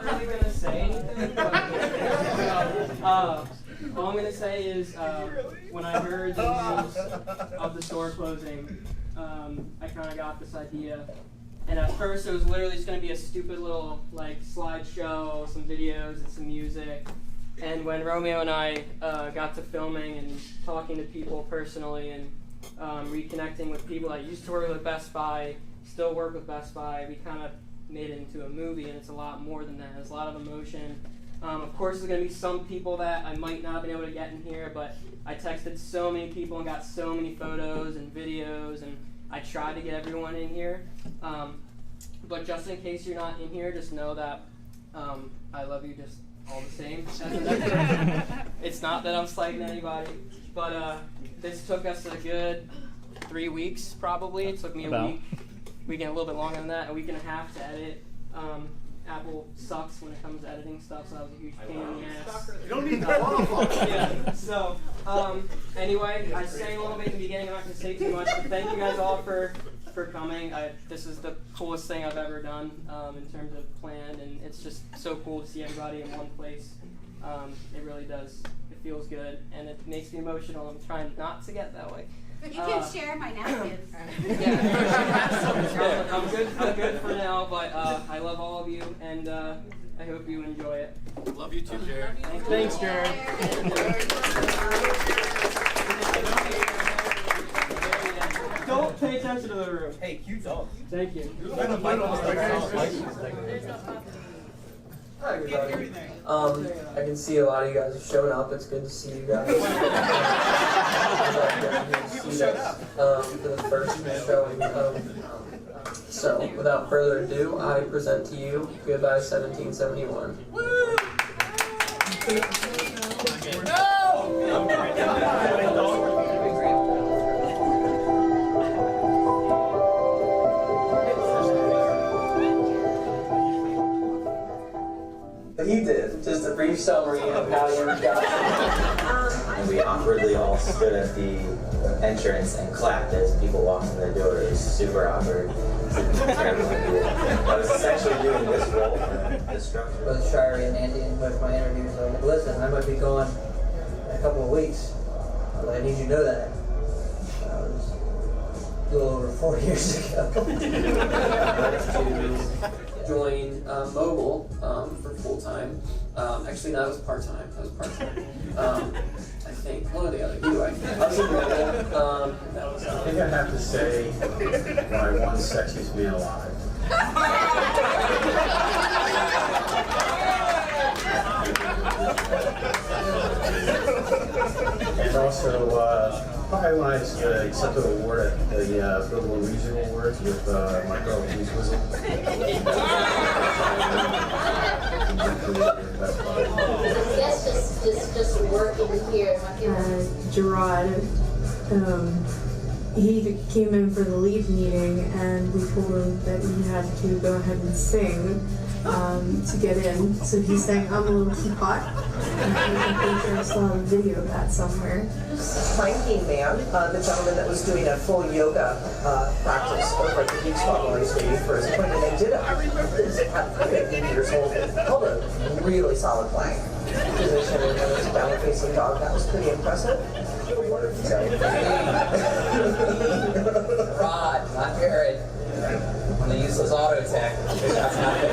really going to say anything, but all I'm going to say is when I heard the news of the store closing, I kind of got this idea. And at first it was literally just going to be a stupid little like slideshow, some videos and some music. And when Romeo and I got to filming and talking to people personally and reconnecting with people that used to work with Best Buy, still work with Best Buy, we kind of made it into a movie, and it's a lot more than that. There's a lot of emotion. Of course, there's going to be some people that I might not have been able to get in here, but I texted so many people and got so many photos and videos, and I tried to get everyone in here. But just in case you're not in here, just know that I love you just all the same. It's not that I'm slighting anybody, but this took us a good 3 weeks probably. It took me a week and a little bit longer than that, a week and a half to edit. Apple sucks when it comes to editing stuff, so that was a huge pain in the ass. You don't need that waterfall. Yeah, so anyway, I sang a little bit in the beginning. I'm not going to say too much, but thank you guys all for coming. This is the coolest thing I've ever done in terms of planned, and it's just so cool to see everybody in one place. It really does. It feels good, and it makes me emotional. I'm trying not to get that way. You can share my napkins. Yeah, I'm good for now, but I love all of you, and I hope you enjoy it. Love you too, Jared. Thanks, Jared. Don't pay attention to the room. Hey, cute dog. Thank you. Hi everybody. I can see a lot of you guys have shown up. It's good to see you guys. For the first showing. So, without further ado, I present to you Goodbye 1771. He did. Just a brief summary of how you got. We awkwardly all stood at the entrance and clapped as people walked in the door. It was super awkward. I was essentially doing this role for this structure. Both Shirey and Andy and both my interviews are like, listen, I might be gone in a couple of weeks, but I need you to know that. That was a little over 4 years ago. Joined Mobile for full-time. Actually, no, that was part-time. I think. One or the other. Either way. I was in Mobile. That was, I think I have to say my one sexiest man alive. And also, probably when I accepted an award at the Billboard Music Awards with my girl, Denise Wizard. Yes, just working here. Gerard, he came in for the lead meeting, and we told him that he had to go ahead and sing to get in. So he sang "I'm a Little Teapot." And I think I saw a video of that somewhere. Planking Man, the gentleman that was doing a full yoga practice over at the beach spot while he was waiting for his appointment, and did it. This is 80 years old. Held a really solid plank position, and it was a down-facing dog. That was pretty impressive. Rod, not Jared. On the useless auto tech. That's nothing.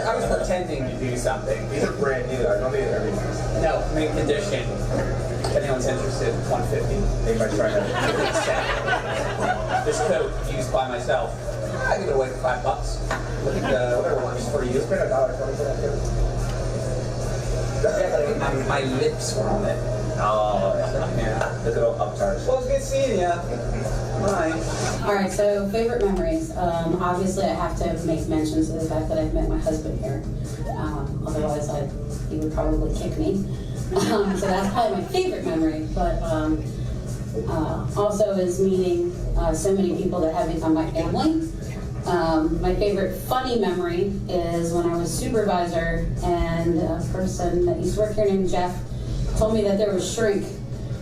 I was pretending to do something. These are brand new. I don't think they're everything. No, mint condition. If anyone's interested, $150. They might try to. This coat used by myself. I give it away for $5. Look at whatever works for you. Spend $1.20 for that too. My lips were on it. Oh, yeah. The little upcharge. Well, it's good seeing you. Bye. Alright, so favorite memories. Obviously I have to make mention to the fact that I've met my husband here. Otherwise he would probably kick me. So that's probably my favorite memory. But also is meeting so many people that have become my family. My favorite funny memory is when I was supervisor and a person that used to work here named Jeff told me that there was shrink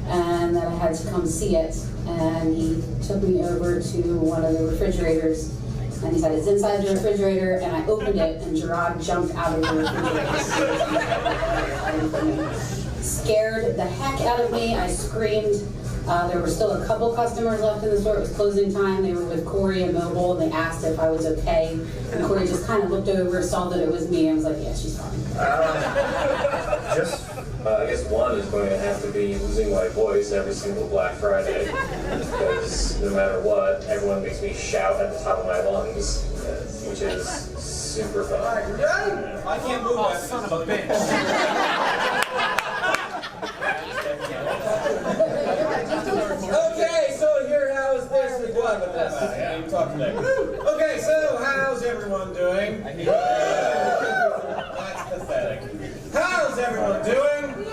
and that I had to come see it. And he took me over to one of the refrigerators And he said, it's inside the refrigerator, and I opened it, and Gerard jumped out of the refrigerator. Scared the heck out of me. I screamed. There were still a couple customers left in the store. It was closing time. They were with Corey and Mobile, and they asked if I was okay. And Corey just kind of looked over, saw that it was me, and was like, yeah, she's fine. I guess one is going to have to be losing my voice every single Black Friday, because no matter what, everyone makes me shout at the top of my lungs, which is super fun. I can't move that son of a bitch. Okay, so here, how's this? What? Okay, so how's everyone doing? That's pathetic. How's everyone doing?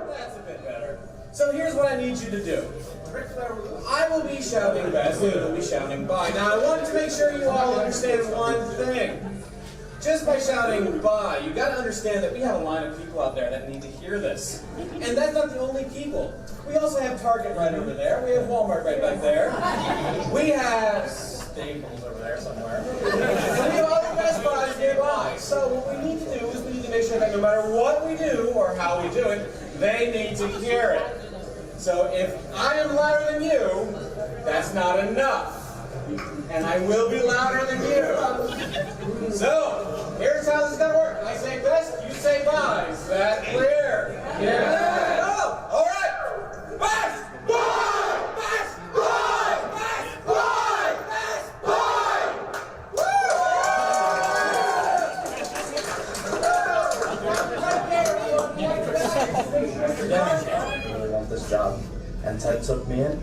That's a bit better. So here's what I need you to do. I will be shouting Best, you will be shouting bye. Now I want to make sure you all understand one thing. Just by shouting bye, you got to understand that we have a line of people out there that need to hear this. And that's not the only people. We also have Target right over there. We have Walmart right back there. We have Staples over there somewhere. And we have other Best Buys nearby. So what we need to do is we need to make sure that no matter what we do or how we do it, they need to hear it. So if I am louder than you, that's not enough. And I will be louder than you. So, here's how this is going to work. I say best, you say bye. Is that clear? Yeah. Oh, all right. Best, bye, best, bye, best, bye, best, bye. I really want this job. And Ted took me in.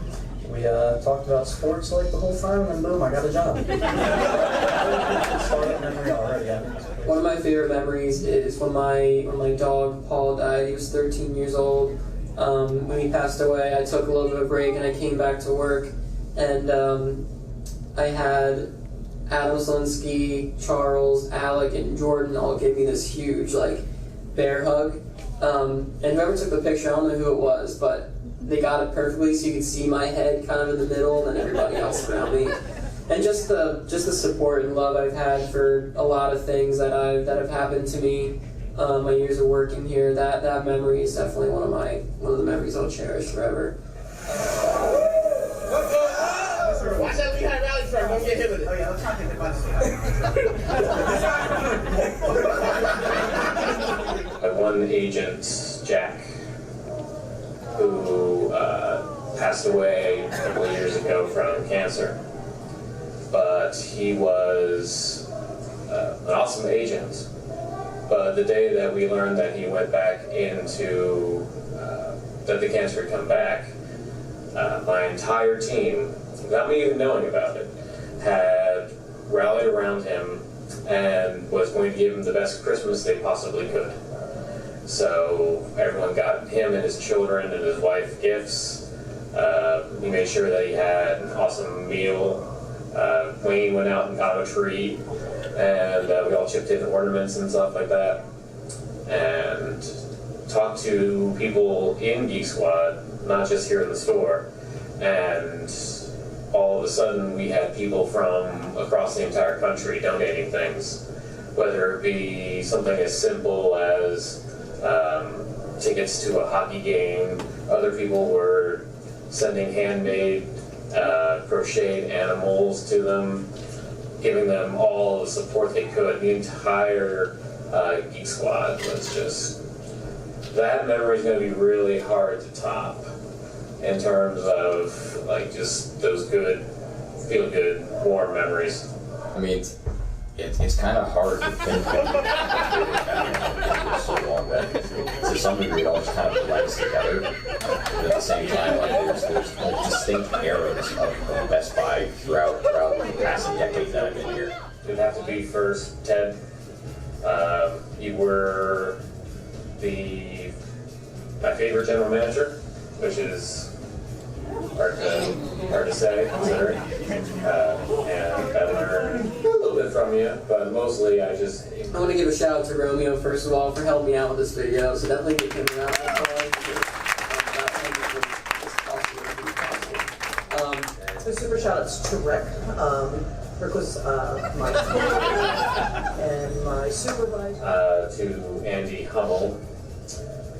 We talked about sports like the whole time, and then boom, I got a job. Started memory already. One of my favorite memories is when my dog Paul died. He was 13 years old. When he passed away, I took a little bit of a break and I came back to work, and I had Adam Zelinsky, Charles, Alec, and Jordan all give me this huge bear hug. And whoever took the picture, I don't know who it was, but they got it perfectly so you could see my head kind of in the middle and then everybody else around me. And just the support and love I've had for a lot of things that have happened to me, my years of working here, that memory is definitely one of the memories I'll cherish forever. Watch that Lehigh Rally truck, don't get hit with it. Oh yeah, let's not get hit by I had one agent, Jack, who passed away a couple of years ago from cancer. But he was an awesome agent. But the day that we learned that he went back into, that the cancer had come back, my entire team, without me even knowing about it, had rallied around him and was going to give him the best Christmas they possibly could. So everyone got him and his children and his wife gifts. He made sure that he had an awesome meal. Wayne went out and got a tree, and we all chipped in ornaments and stuff like that. And talked to people in Geek Squad, not just here in the store. And all of a sudden we had people from across the entire country donating things, whether it be something as simple as tickets to a hockey game. Other people were sending handmade crocheted animals to them, giving them all the support they could. The entire Geek Squad was just, that memory is going to be really hard to top in terms of just those good, feel good, warm memories. I mean, it's kind of hard to think that for so long that to some degree it all just kind of blends together. But at the same time, there's distinct eras of Best Buy throughout the past decade that I've been here. It'd have to be first, Ted. You were my favorite general manager, which is hard to say, considering. And I learned a little bit from you, but mostly I want to give a shout out to Romeo, first of all, for helping me out with this video, so definitely give him a round of applause. The super shout outs to Rick. Rick was my teammate and my supervisor. To Andy Hummel,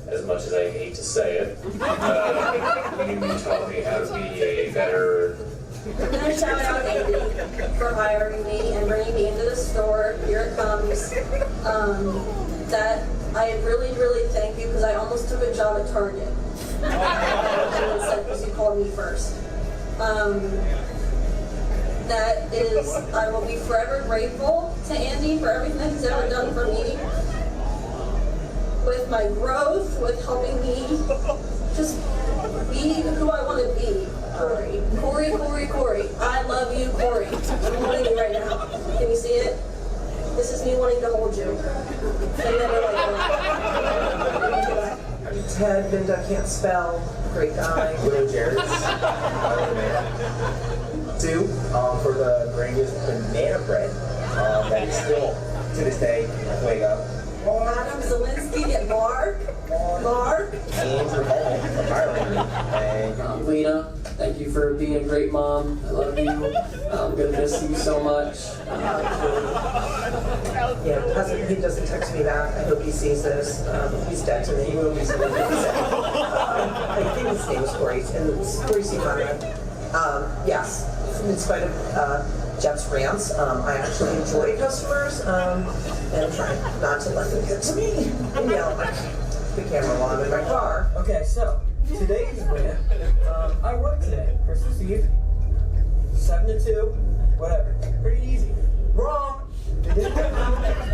as much as I hate to say it, you taught me how to be a better. I'm going to shout out Andy for hiring me and bringing me into the store. Here it comes. That I really, really thank you because I almost took a job at Target. Because you called me first. That is, I will be forever grateful to Andy for everything that he's ever done for me. With my growth, with helping me just be who I want to be. Corey. I love you, Corey. I'm holding you right now. Can you see it? This is me wanting to hold you. I never let go. Ted, Vinda can't spell. Great guy. Little Jared. Two, for the greatest banana bread that is still, to this day, wake up. Adam Zielinski and Mark. Andrew Hall from Ireland. Lena, thank you for being a great mom. I love you. I'm gonna miss you so much. Yeah, he doesn't text me back. I hope he sees this. He's dead to me. He will be seeing this. I think his name is Corey, and it's Corey C. Conrad. Yes, in spite of Jeff's rants, I actually enjoy customers, and I'm trying not to let them get to me and yell at the camera while I'm in my car. Okay, so today's rant. I worked today, Christmas Eve, 7 to 2, whatever. Pretty easy. Wrong. They didn't have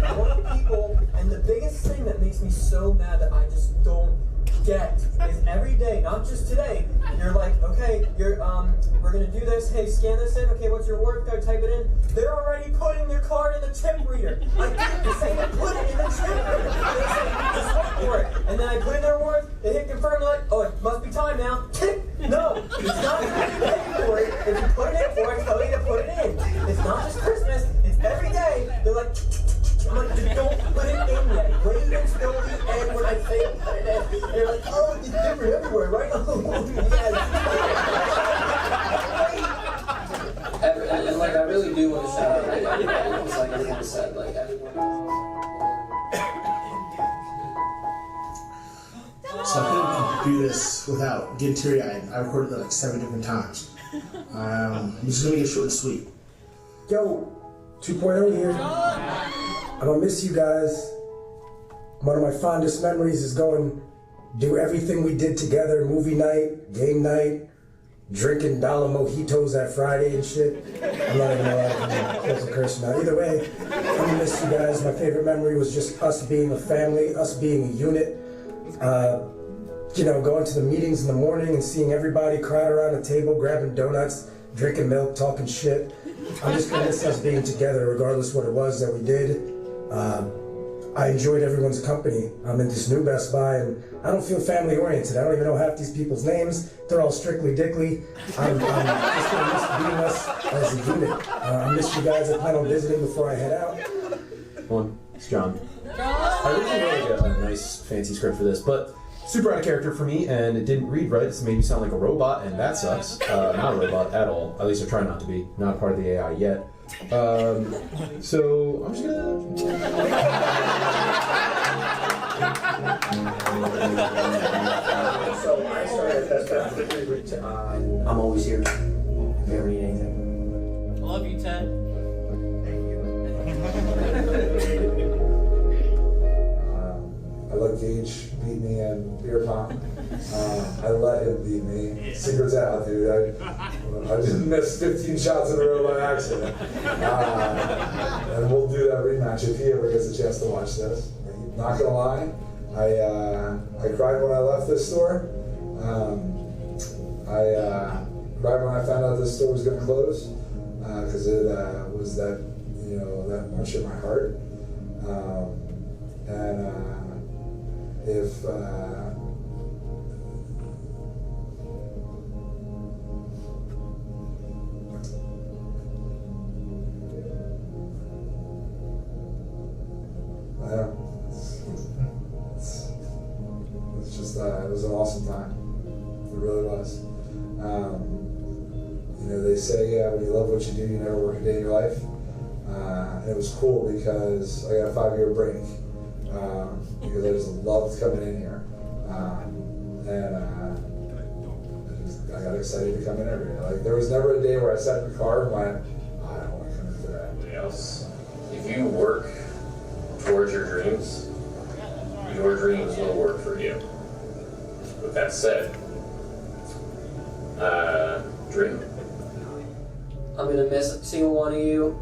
out one of the people, and the biggest thing that makes me so mad that I just don't get is every day, not just today. You're like, okay, we're gonna do this. Hey, scan this in. Okay, what's your work? Go type it in. They're already putting your card in the tip reader. I didn't say to put it in the tip reader. They say just wait for it. And then I put in their words. They hit confirm. They're like, oh, it must be time now. No, it's not time to pay for it. If you put it in for it, tell you to put it in. It's not just Christmas. It's every day. They're like, I'm like, just don't put it in yet. Wait until the end when I say put it in. They're like, oh, it's different everywhere, right? And like, I really do want to shout out everyone. It's like everyone said, like everyone. So I couldn't do this without getting teary-eyed. I recorded it like 7 different times. I'm just gonna get short and sweet. Yo, 2.0 here. I'm gonna miss you guys. One of my fondest memories is going do everything we did together, movie night, game night, drinking dollar mojitos that Friday and shit. I'm not even allowed to close the curse now. Either way, I'm gonna miss you guys. My favorite memory was just us being a family, us being a unit. Going to the meetings in the morning and seeing everybody crowd around the table, grabbing donuts, drinking milk, talking shit. I'm just gonna miss us being together, regardless what it was that we did. I enjoyed everyone's company. I'm in this new Best Buy, and I don't feel family oriented. I don't even know half these people's names. They're all strictly dickly. I'm just gonna miss being us as a unit. I miss you guys. I plan on visiting before I head out. One, it's John. I originally wrote a nice fancy script for this, but super out of character for me, and it didn't read right. It's made me sound like a robot, and that sucks. Not a robot at all. At least I try not to be. Not part of the AI yet. So I'm just gonna. So I started at Best Buy. I'm always here. If you ever need anything. I love you, Ted. I let Gage beat me in beer pong. I let him beat me. Secret's out, dude. I didn't miss 15 shots in a row by accident. And we'll do that rematch if he ever gets a chance to watch this. Not gonna lie, I cried when I left this store. I cried when I found out this store was gonna close because it was that much in my heart. If it's just it was an awesome time. It really was. they say when you love what you do, you never work a day in your life. And it was cool because I got a 5-year break because I just loved coming in here. I got excited to come in every day. Like, there was never a day where I sat in the car and went, oh, I don't want to come in today. Else, if you work towards your dreams will work for you. With that said, dream. I'm gonna miss a single one of you.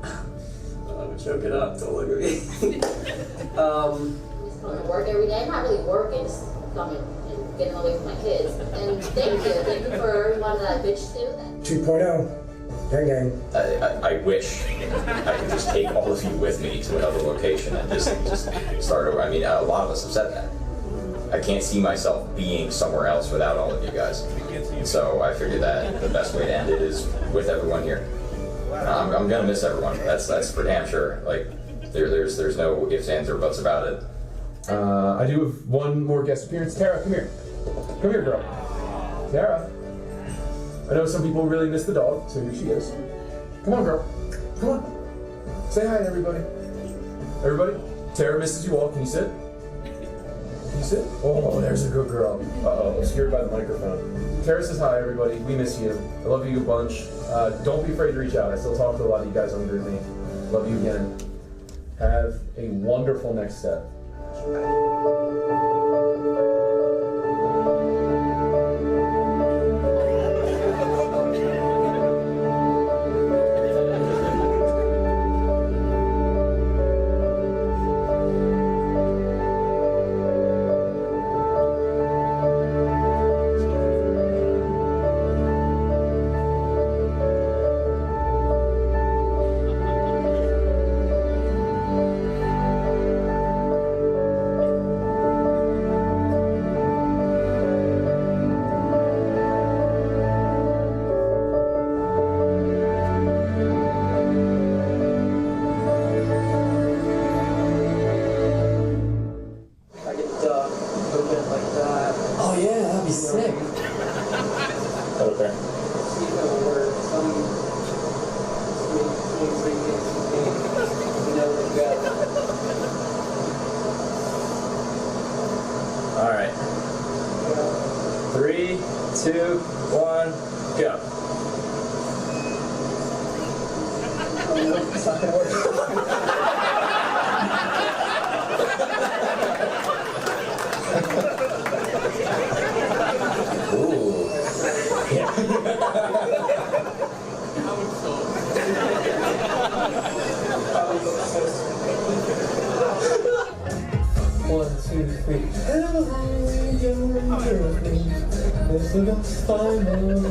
I'm choke it up. Don't look at me. Going to work every day. I'm not really working, just coming and getting away from my kids. And thank you for everyone that bitch too. 2.0. Gang gang. I wish I could just take all of you with me to another location and just start over. I mean, a lot of us have said that. I can't see myself being somewhere else without all of you guys. And so I figured that the best way to end it is with everyone here. I'm gonna miss everyone. That's for damn sure. Like, there's no ifs, ands, or buts about it. I do have one more guest appearance. Tara, come here. Come here, girl. Tara. I know some people really miss the dog, so here she is. Come on, girl. Come on. Say hi to everybody. Everybody, Tara misses you all. Can you sit? Can you sit? Oh, there's a good girl. Uh-oh, obscured by the microphone. Tara says hi, everybody. We miss you. I love you a bunch. Don't be afraid to reach out. I still talk to a lot of you guys younger than me. Love you again. Have a wonderful next step. Alright. 3, 2, 1, go. It's not gonna work. Ooh. Yeah. 1, 2, 3. This is the final.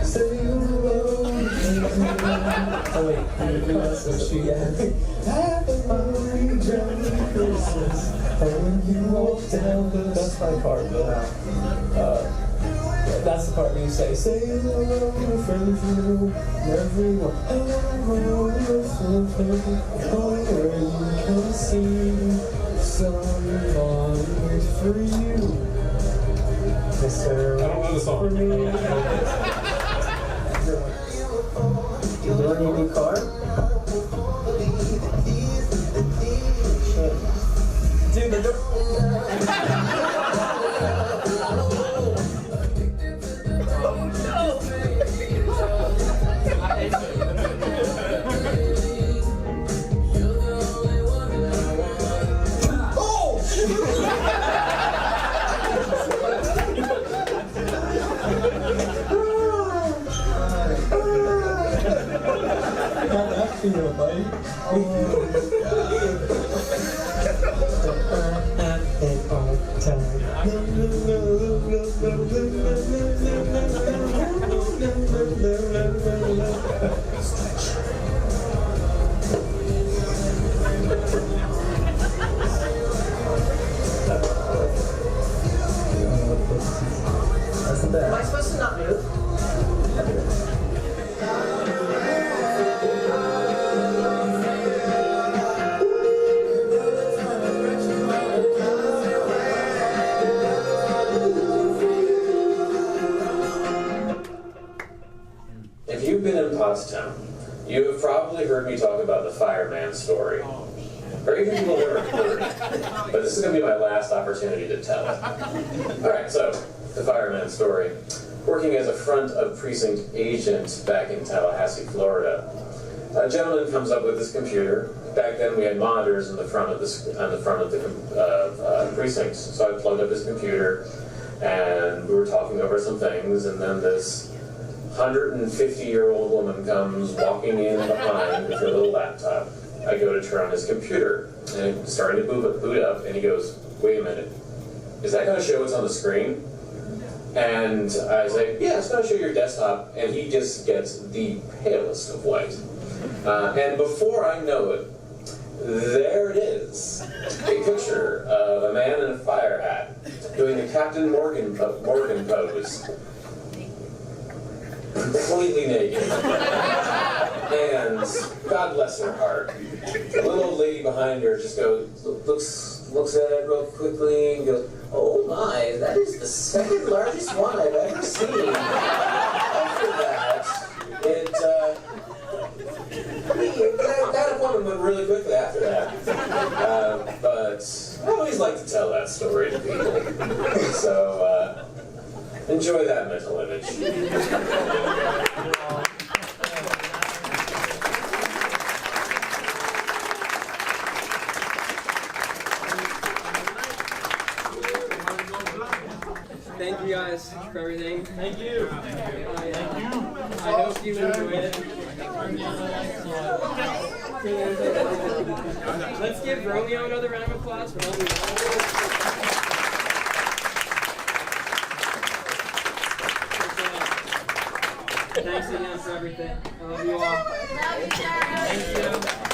Say hello. Oh wait, that's what she had. Have a fine Johnny Christmas. And when you walk down that's my part, but that's the part where you say hello to friends you know, everyone. Hello, where you can see someone for you. I don't know the song. You don't need a new car? Dude, the door. How'd that feel, buddy? Am I supposed to not move? if you've been in Pottstown, you have probably heard me talk about the fireman story. Very few people have ever heard it, but this is going to be my last opportunity to tell it. Alright, so, the fireman story. Working as a front of precinct agent back in Tallahassee, Florida, a gentleman comes up with his computer. Back then we had monitors on the front of the precincts, so I plugged up his computer, and we were talking over some things, and then this 150-year-old woman comes walking in behind with her little laptop. I go to turn on his computer, and it's starting to boot up, and he goes, "Wait a minute, is that going to show what's on the screen?" And I say, "Yeah, it's going to show your desktop," and he just gets the palest of white. And before I know it, there it is, a picture of a man in a fire hat doing the Captain Morgan pose, completely naked. And God bless her heart, the little old lady behind her just looks at it real quickly and goes, "Oh my, that is the second largest one I've ever seen." After that, that appointment went really quickly after that. But I always like to tell that story to people. So enjoy that mental image. Thank you guys for everything. Thank you. I hope you enjoyed it. Let's give Romeo another round of applause for all Thanks again for everything. I love you all. Thank you.